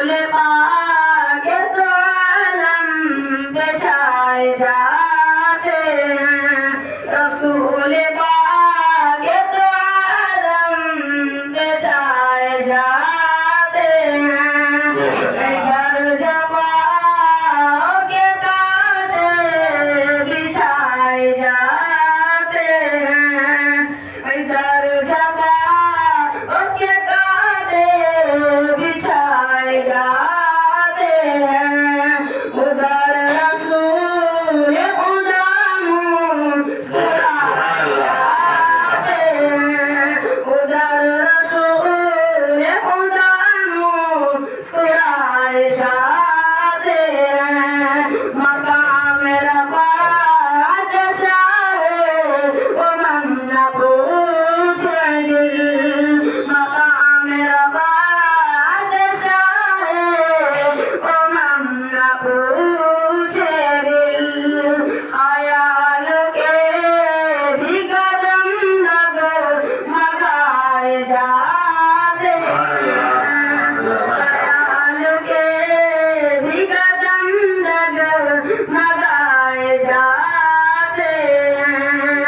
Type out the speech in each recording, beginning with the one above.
رسول پاک تو علم بچھائے جاتے ہیں، رسول پاک تو علم بچھائے جاتے ہیں، گھر جبا کے کانٹے بچھائے جاتے ہیں، گھر جبا کے کانٹے بچھائے جاتے ہیں، ادھر رسول خدا مسکرائے جاتے ہیں، ادھر رسول خدا مسکرائے جاتے ہیں، مقام رفعت شاہ امم نہ پوچھے دل، مقام رفعت شاہ امم نہ پوچھے دل، خیال کے بھی قدم ڈگمگائے جاتے ہیں، خیال کے بھی قدم ڈگمگائے جاتے ہیں،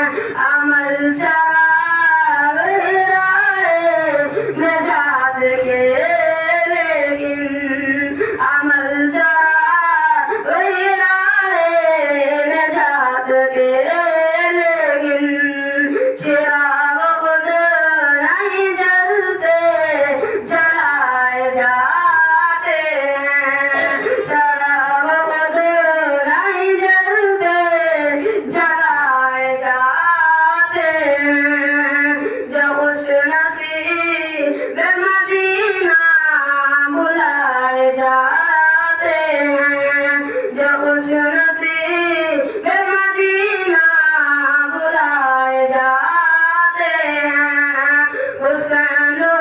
عمل چراغ رائے نجات کے لیکن، عمل چراغ رائے نجات کے لیکن، چراغ خود نہیں جلتے جلائے جاتے ہیں، چراغ خود نہیں جلتے جلائے جاتے ہیں، جو خوش نصیب مدینہ بلائے جاتے ہیں، جو خوش نصیب مدینہ بلائے جاتے ہیں، حسین ہو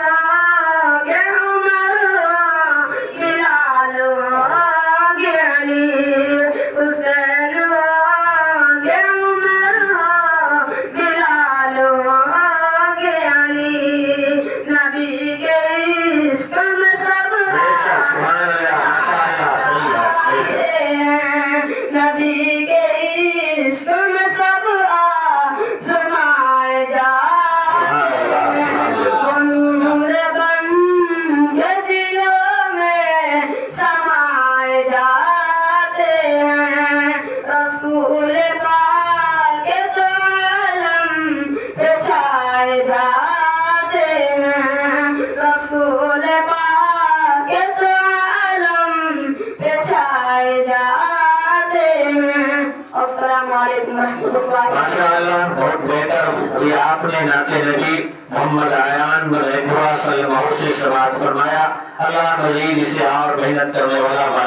گے عمر ہو بلال ہو گے علی، حسین ہو گے عمر ہو بلال ہو گے علی، نبی کے عشق میں سب نبی کے عشق میں سب آزمائے جاتے ہیں، وہ نور بن کے دلوں میں سمائے جاتے ہیں، رسول پاک تو علم پہ چھائے جاتے ہیں، رسول پاک تو علم پہ چھائے جاتے ہیں۔ السلام علیکم ورحمۃ اللہ۔ ماشاءاللہ بہت بہتر، یہ آپ نے نعت نبی محمد عیان صلی اللہ علیہ وسلم سے سماعت فرمایا، اللہ مزید اسے اور محنت کرنے والا بنا